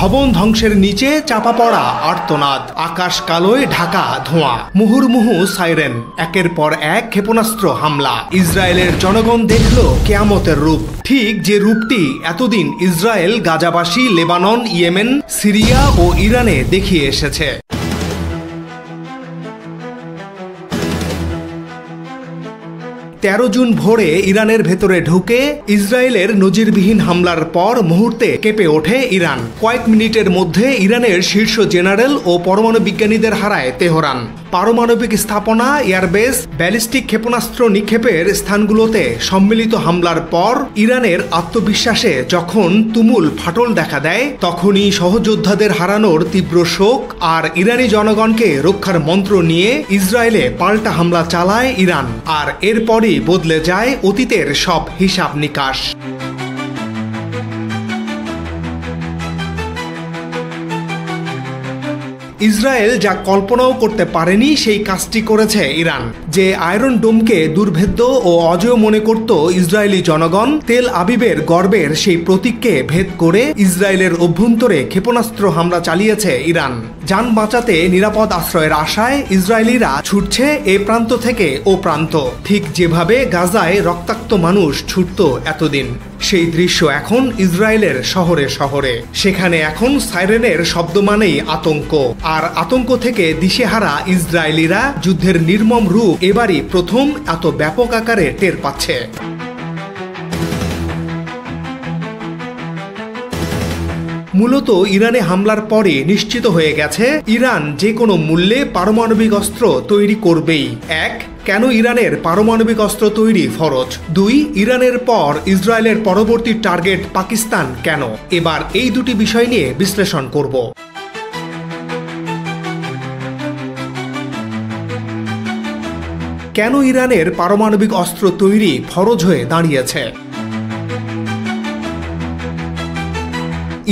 ভবন ধ্বংসের নিচে চাপা পড়া আর্তনাদ, আকাশ কালোয় ঢাকা ধোঁয়া, মুহুর্মুহু সাইরেন, একের পর এক ক্ষেপণাস্ত্র হামলা। ইসরায়েলের জনগণ দেখল কেয়ামতের রূপ, ঠিক যে রূপটি এতদিন ইসরায়েল গাজাবাসী, লেবানন, ইয়েমেন, সিরিয়া ও ইরানে দেখিয়ে এসেছে। 13 জুন ভোরে ইরানের ভেতরে ঢুকে ইসরায়েলের নজিরবিহীন হামলার পর মুহূর্তে কেঁপে ওঠে ইরান। কয়েক মিনিটের মধ্যে ইরানের শীর্ষ জেনারেল ও পরমাণু বিজ্ঞানীদের হারায় তেহরান। পারমাণবিক স্থাপনা, এয়ারবেস, ব্যালিস্টিক ক্ষেপণাস্ত্র নিক্ষেপের স্থানগুলোতে সম্মিলিত হামলার পর ইরানের আত্মবিশ্বাসে যখন তুমুল ফাটল দেখা দেয়, তখনই সহযোদ্ধাদের হারানোর তীব্র শোক আর ইরানি জনগণকে রক্ষার মন্ত্র নিয়ে ইসরায়েলে পাল্টা হামলা চালায় ইরান। আর এরপরই বদলে যায় অতীতের সব হিসাব নিকাশ। ইসরায়েল যা কল্পনাও করতে পারেনি সেই কাজটি করেছে ইরান। যে আয়রন ডোমকে দুর্ভেদ্য ও অজেয় মনে করত ইসরায়েলি জনগণ, তেল আবিবের গর্বের সেই প্রতীককে ভেদ করে ইসরায়েলের অভ্যন্তরে ক্ষেপণাস্ত্র হামলা চালিয়েছে ইরান। যান বাঁচাতে নিরাপদ আশ্রয়ের আশায় ইসরায়েলিরা ছুটছে এ প্রান্ত থেকে ও প্রান্ত, ঠিক যেভাবে গাজায় রক্তাক্ত মানুষ ছুটত এতদিন। সেই দৃশ্য এখন ইসরায়েলের শহরে শহরে। সেখানে এখন সাইরেনের শব্দ মানেই আতঙ্ক, আর আতঙ্ক থেকে দিশেহারা ইসরায়েলিরা যুদ্ধের নির্মম রূপ এবারই প্রথম এত ব্যাপক আকারে টের পাচ্ছে। মূলত ইরানে হামলার পরে নিশ্চিত হয়ে গেছে ইরান যে কোনো মূল্যে পারমাণবিক অস্ত্র তৈরি করবেই। এক, কেন ইরানের পারমাণবিক অস্ত্র তৈরি ফরজ? 2, ইরানের পর ইসরায়েলের পরবর্তী টার্গেট পাকিস্তান কেন? এবার এই দুটি বিষয় নিয়ে বিশ্লেষণ করব। কেন ইরানের পারমাণবিক অস্ত্র তৈরি ফরজ হয়ে দাঁড়িয়েছে?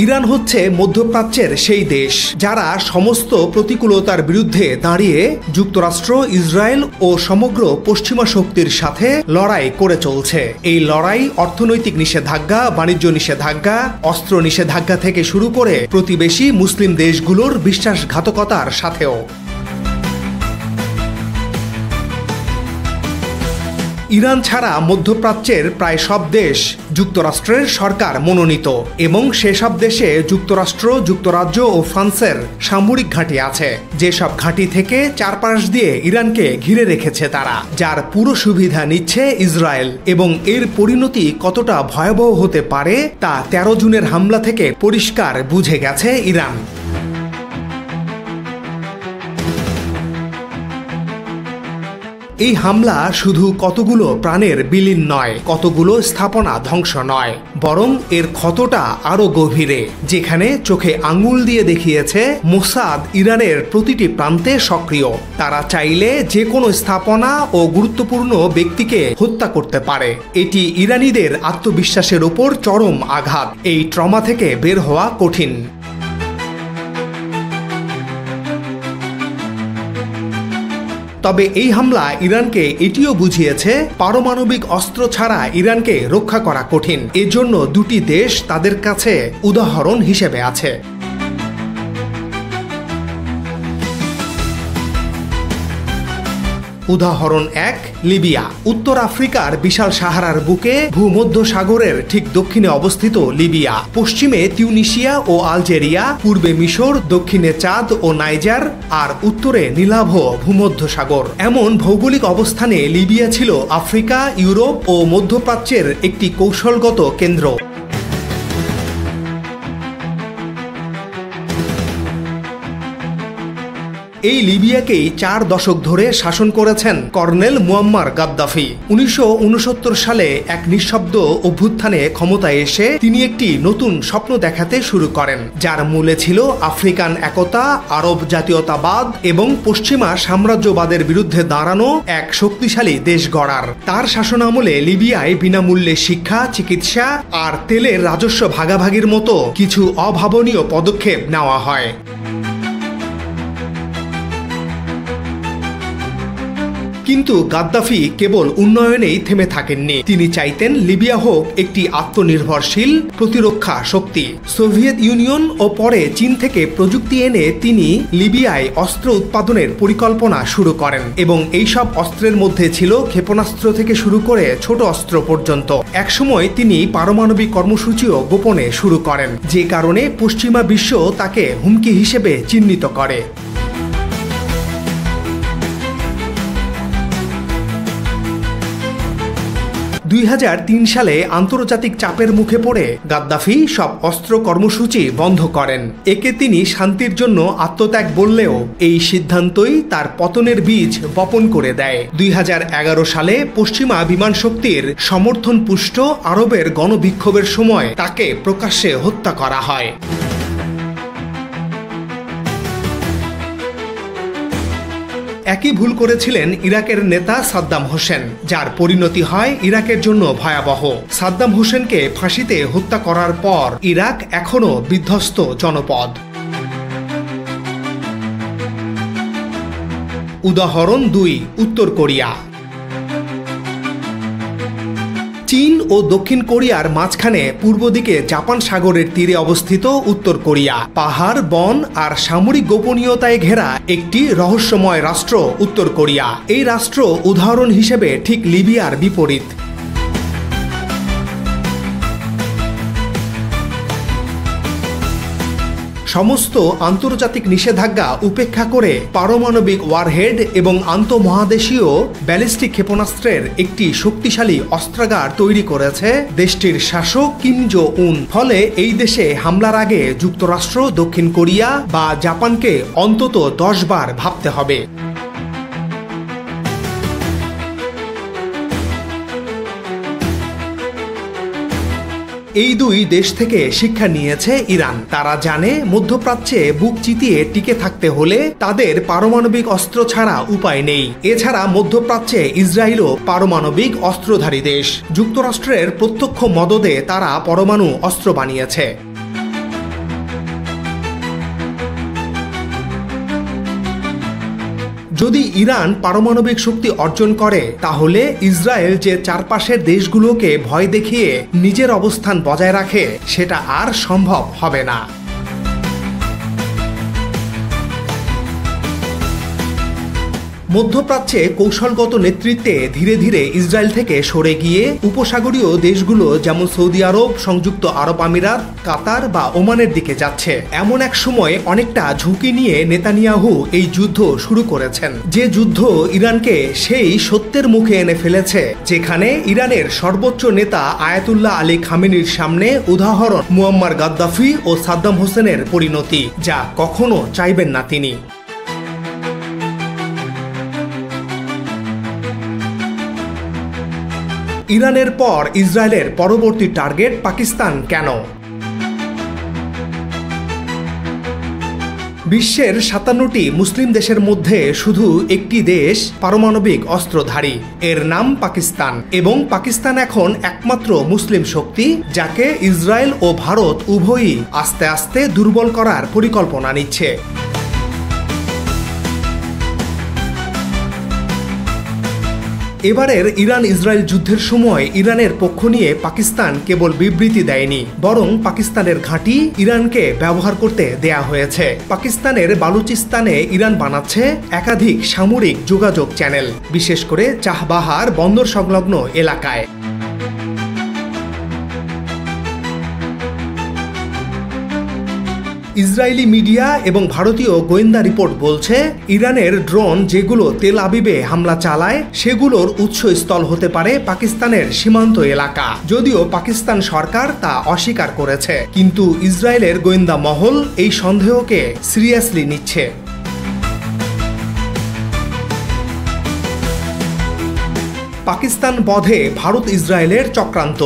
ইরান হচ্ছে মধ্যপ্রাচ্যের সেই দেশ যারা সমস্ত প্রতিকূলতার বিরুদ্ধে দাঁড়িয়ে যুক্তরাষ্ট্র, ইসরায়েল ও সমগ্র পশ্চিমা শক্তির সাথে লড়াই করে চলছে। এই লড়াই অর্থনৈতিক নিষেধাজ্ঞা, বাণিজ্য নিষেধাজ্ঞা, অস্ত্র নিষেধাজ্ঞা থেকে শুরু করে প্রতিবেশী মুসলিম দেশগুলোর বিশ্বাসঘাতকতার সাথেও। ইরান ছাড়া মধ্যপ্রাচ্যের প্রায় সব দেশ যুক্তরাষ্ট্রের সরকার মনোনীত, এবং সেসব দেশে যুক্তরাষ্ট্র, যুক্তরাজ্য ও ফ্রান্সের সামরিক ঘাঁটি আছে। যেসব ঘাঁটি থেকে চারপাশ দিয়ে ইরানকে ঘিরে রেখেছে তারা, যার পুরো সুবিধা নিচ্ছে ইসরায়েল। এবং এর পরিণতি কতটা ভয়াবহ হতে পারে তা 13 জুনের হামলা থেকে পরিষ্কার বুঝে গেছে ইরান। এই হামলা শুধু কতগুলো প্রাণের বিলীন নয়, কতগুলো স্থাপনা ধ্বংস নয়, বরং এর ক্ষতটা আরো গভীরে, যেখানে চোখে আঙুল দিয়ে দেখিয়েছে মোসাদ ইরানের প্রতিটি প্রান্তে সক্রিয়। তারা চাইলে যে কোনো স্থাপনা ও গুরুত্বপূর্ণ ব্যক্তিকে হত্যা করতে পারে। এটি ইরানিদের আত্মবিশ্বাসের ওপর চরম আঘাত। এই ট্রমা থেকে বের হওয়া কঠিন। তবে এই হামলা ইরানকে এটিও বুঝিয়েছে পারমাণবিক অস্ত্র ছাড়া ইরানকে রক্ষা করা কঠিন। এজন্য দুটি দেশ তাদের কাছে উদাহরণ হিসেবে আছে। উদাহরণ 1, লিবিয়া। উত্তর আফ্রিকার বিশাল সাহারার বুকে ভূমধ্য সাগরের ঠিক দক্ষিণে অবস্থিত লিবিয়া। পশ্চিমে তিউনিসিয়া ও আলজেরিয়া, পূর্বে মিশর, দক্ষিণে চাঁদ ও নাইজার, আর উত্তরে নীলাভ ভূমধ্য সাগর। এমন ভৌগোলিক অবস্থানে লিবিয়া ছিল আফ্রিকা, ইউরোপ ও মধ্যপ্রাচ্যের একটি কৌশলগত কেন্দ্র। এই লিবিয়াকেই 4 দশক ধরে শাসন করেছেন কর্নেল মুয়াম্মার গাদ্দাফি। 1969 সালে এক নিঃশব্দ অভ্যুত্থানে ক্ষমতায় এসে তিনি একটি নতুন স্বপ্ন দেখাতে শুরু করেন, যার মূলে ছিল আফ্রিকান একতা, আরব জাতীয়তাবাদ এবং পশ্চিমা সাম্রাজ্যবাদের বিরুদ্ধে দাঁড়ানো এক শক্তিশালী দেশ গড়ার। তার শাসনামলে লিবিয়ায় বিনামূল্যে শিক্ষা, চিকিৎসা আর তেলের রাজস্ব ভাগাভাগির মতো কিছু অভাবনীয় পদক্ষেপ নেওয়া হয়। কিন্তু গাদ্দাফি কেবল উন্নয়নেই থেমে থাকেননি। তিনি চাইতেন লিবিয়া হোক একটি আত্মনির্ভরশীল প্রতিরক্ষা শক্তি। সোভিয়েত ইউনিয়ন ও পরে চীন থেকে প্রযুক্তি এনে তিনি লিবিয়ায় অস্ত্র উৎপাদনের পরিকল্পনা শুরু করেন এবং এইসব অস্ত্রের মধ্যে ছিল ক্ষেপণাস্ত্র থেকে শুরু করে ছোট অস্ত্র পর্যন্ত। একসময় তিনি পারমাণবিক কর্মসূচিও গোপনে শুরু করেন, যে কারণে পশ্চিমা বিশ্ব তাকে হুমকি হিসেবে চিহ্নিত করে। 2003 সালে আন্তর্জাতিক চাপের মুখে পড়ে গাদ্দাফি সব অস্ত্র কর্মসূচি বন্ধ করেন। একে তিনি শান্তির জন্য আত্মত্যাগ বললেও এই সিদ্ধান্তই তার পতনের বীজ বপন করে দেয়। 2011 সালে পশ্চিমা বিমান শক্তির সমর্থন পুষ্ট আরবের গণবিক্ষোভের সময় তাকে প্রকাশ্যে হত্যা করা হয়। একই ভুল করেছিলেন ইরাকের নেতা সাদ্দাম হোসেন, যার পরিণতি হয় ইরাকের জন্য ভয়াবহ। সাদ্দাম হোসেনকে ফাঁসিতে হত্যা করার পর ইরাক এখনও বিধ্বস্ত জনপদ। উদাহরণ 2, উত্তর কোরিয়া। চীন ও দক্ষিণ কোরিয়ার মাঝখানে পূর্ব দিকে জাপান সাগরের তীরে অবস্থিত উত্তর কোরিয়া পাহাড়, বন আর সামরিক গোপনীয়তায় ঘেরা একটি রহস্যময় রাষ্ট্র উত্তর কোরিয়া। এই রাষ্ট্র উদাহরণ হিসেবে ঠিক লিবিয়ার বিপরীত। সমস্ত আন্তর্জাতিক নিষেধাজ্ঞা উপেক্ষা করে পারমাণবিক ওয়ারহেড এবং আন্তঃমহাদেশীয় ব্যালিস্টিক ক্ষেপণাস্ত্রের একটি শক্তিশালী অস্ত্রাগার তৈরি করেছে দেশটির শাসক কিম জো উন। ফলে এই দেশে হামলার আগে যুক্তরাষ্ট্র, দক্ষিণ কোরিয়া বা জাপানকে অন্তত 10 বার ভাবতে হবে। এই দুই দেশ থেকে শিক্ষা নিয়েছে ইরান। তারা জানে মধ্যপ্রাচ্যে বুক চিতিয়ে টিকে থাকতে হলে তাদের পারমাণবিক অস্ত্র ছাড়া উপায় নেই। এছাড়া মধ্যপ্রাচ্যে ইসরায়েলও পারমাণবিক অস্ত্রধারী দেশ। যুক্তরাষ্ট্রের প্রত্যক্ষ মদদে তারা পরমাণু অস্ত্র বানিয়েছে। যদি ইরান পারমাণবিক শক্তি অর্জন করে তাহলে ইসরায়েল যে চারপাশের দেশগুলোকে ভয় দেখিয়ে নিজের অবস্থান বজায় রাখে সেটা আর সম্ভব হবে না। মধ্যপ্রাচ্যে কৌশলগত নেতৃত্বে ধীরে ধীরে ইসরায়েল থেকে সরে গিয়ে উপসাগরীয় দেশগুলো যেমন সৌদি আরব, সংযুক্ত আরব আমিরাত, কাতার বা ওমানের দিকে যাচ্ছে। এমন এক সময় অনেকটা ঝুঁকি নিয়ে নেতানিয়াহু এই যুদ্ধ শুরু করেছেন, যে যুদ্ধ ইরানকে সেই সত্যের মুখে এনে ফেলেছে যেখানে ইরানের সর্বোচ্চ নেতা আয়াতুল্লাহ আলী খামেনির সামনে উদাহরণ মুয়াম্মার গাদ্দাফি ও সাদ্দাম হোসেনের পরিণতি, যা কখনো চাইবেন না তিনি। ইরানের পর ইসরায়েলের পরবর্তী টার্গেট পাকিস্তান কেন? বিশ্বের 57টি মুসলিম দেশের মধ্যে শুধু একটি দেশ পারমাণবিক অস্ত্রধারী, এর নাম পাকিস্তান। এবং পাকিস্তান এখন একমাত্র মুসলিম শক্তি যাকে ইসরায়েল ও ভারত উভয়ই আস্তে আস্তে দুর্বল করার পরিকল্পনা নিচ্ছে। এবারের ইরান ইসরায়েল যুদ্ধের সময় ইরানের পক্ষ নিয়ে পাকিস্তান কেবল বিবৃতি দেয়নি, বরং পাকিস্তানের ঘাঁটি ইরানকে ব্যবহার করতে দেয়া হয়েছে। পাকিস্তানের বালুচিস্তানে ইরান বানাচ্ছে একাধিক সামরিক যোগাযোগ চ্যানেল, বিশেষ করে চাহবাহার বন্দর সংলগ্ন এলাকায়। ইসরায়েলি মিডিয়া এবং ভারতীয় গোয়েন্দা রিপোর্ট বলছে ইরানের ড্রোন যেগুলো তেল আবিবে হামলা চালায় সেগুলোর উৎসস্থল হতে পারে পাকিস্তানের সীমান্ত এলাকা। যদিও পাকিস্তান সরকার তা অস্বীকার করেছে, কিন্তু ইসরায়েলের গোয়েন্দা মহল এই সন্দেহকে সিরিয়াসলি নিচ্ছে। পাকিস্তান বধে ভারত ইসরায়েলের চক্রান্ত।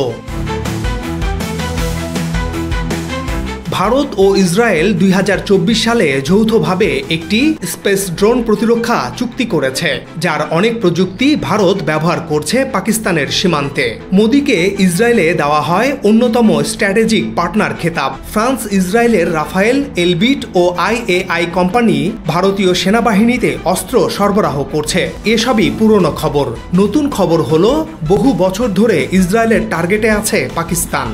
ভারত ও ইসরায়েল 2024 সালে যৌথভাবে একটি স্পেস ড্রোন প্রতিরক্ষা চুক্তি করেছে, যার অনেক প্রযুক্তি ভারত ব্যবহার করছে পাকিস্তানের সীমান্তে। মোদিকে ইসরায়েলে দেওয়া হয় অন্যতম স্ট্র্যাটেজিক পার্টনার খেতাব। ফ্রান্স ইসরায়েলের রাফায়েল, এলবিট ও IAI কোম্পানি ভারতীয় সেনাবাহিনীতে অস্ত্র সরবরাহ করছে। এসবই পুরনো খবর। নতুন খবর হলো বহু বছর ধরে ইসরায়েলের টার্গেটে আছে পাকিস্তান।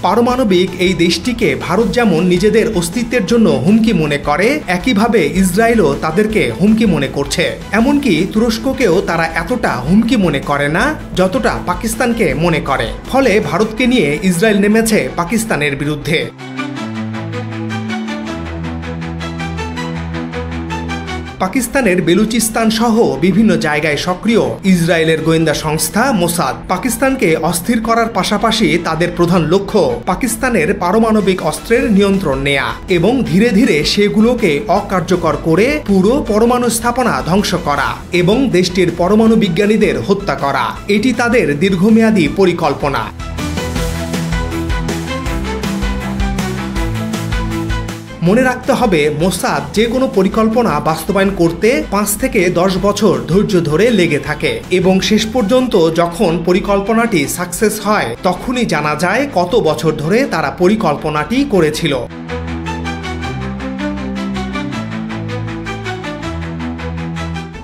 পারমাণবিক এই দেশটিকে ভারত যেমন নিজেদের অস্তিত্বের জন্য হুমকি মনে করে, একইভাবে ইসরায়েলও তাদেরকে হুমকি মনে করছে। এমনকি তুরস্ককেও তারা এতটা হুমকি মনে করে না যতটা পাকিস্তানকে মনে করে। ফলে ভারতকে নিয়ে ইসরায়েল নেমেছে পাকিস্তানের বিরুদ্ধে। পাকিস্তানের বেলুচিস্তান সহ বিভিন্ন জায়গায় সক্রিয় ইসরায়েলের গোয়েন্দা সংস্থা মোসাদ পাকিস্তানকে অস্থির করার পাশাপাশি তাদের প্রধান লক্ষ্য পাকিস্তানের পারমাণবিক অস্ত্রের নিয়ন্ত্রণ নেয়া এবং ধীরে ধীরে সেগুলোকে অকার্যকর করে পুরো পরমাণু স্থাপনা ধ্বংস করা এবং দেশটির পরমাণু বিজ্ঞানীদের হত্যা করা। এটি তাদের দীর্ঘমেয়াদী পরিকল্পনা। মনে রাখতে হবে, মোসাদ যে কোনো পরিকল্পনা বাস্তবায়ন করতে 5 থেকে 10 বছর ধৈর্য ধরে লেগে থাকে এবং শেষ পর্যন্ত যখন পরিকল্পনাটি সাকসেস হয় তখনই জানা যায় কত বছর ধরে তারা পরিকল্পনাটি করেছিল।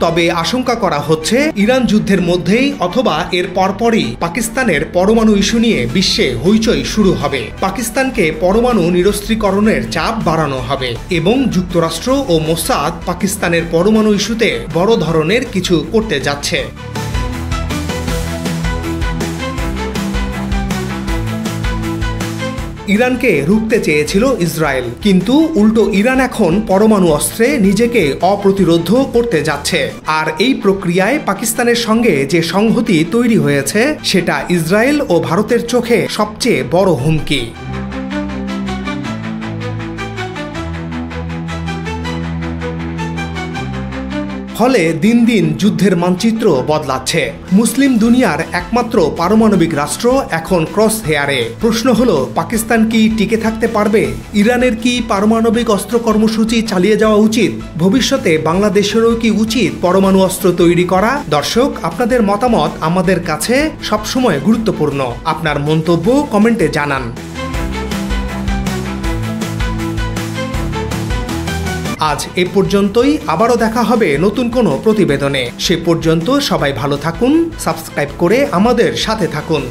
তবে আশঙ্কা করা হচ্ছে ইরান যুদ্ধের মধ্যেই অথবা এর পরপরই পাকিস্তানের পরমাণু ইস্যু নিয়ে বিশ্বে হইচই শুরু হবে। পাকিস্তানকে পরমাণু নিরস্ত্রীকরণের চাপ বাড়ানো হবে এবং যুক্তরাষ্ট্র ও মোসাদ পাকিস্তানের পরমাণু ইস্যুতে বড় ধরনের কিছু করতে যাচ্ছে। ইরানকে রুখতে চেয়েছিল ইসরায়েল, কিন্তু উল্টো ইরান এখন পরমাণু অস্ত্রে নিজেকে অপ্রতিরোধ করতে যাচ্ছে। আর এই প্রক্রিয়ায় পাকিস্তানের সঙ্গে যে সংহতি তৈরি হয়েছে সেটা ইসরায়েল ও ভারতের চোখে সবচেয়ে বড় হুমকি। ফলে দিন দিন যুদ্ধের মানচিত্র বদলাচ্ছে। মুসলিম দুনিয়ার একমাত্র পারমাণবিক রাষ্ট্র এখন ক্রস হেয়ারে। প্রশ্ন হলো, পাকিস্তান কি টিকে থাকতে পারবে? ইরানের কি পারমাণবিক অস্ত্র কর্মসূচি চালিয়ে যাওয়া উচিত? ভবিষ্যতে বাংলাদেশেরও কি উচিত পরমাণু অস্ত্র তৈরি করা? দর্শক, আপনাদের মতামত আমাদের কাছে সবসময় গুরুত্বপূর্ণ। আপনার মন্তব্য কমেন্টে জানান। আজ এ পর্যন্তই। আবারও দেখা হবে নতুন কোনো প্রতিবেদনে। সে পর্যন্ত সবাই ভালো থাকুন, সাবস্ক্রাইব করে আমাদের সাথে থাকুন।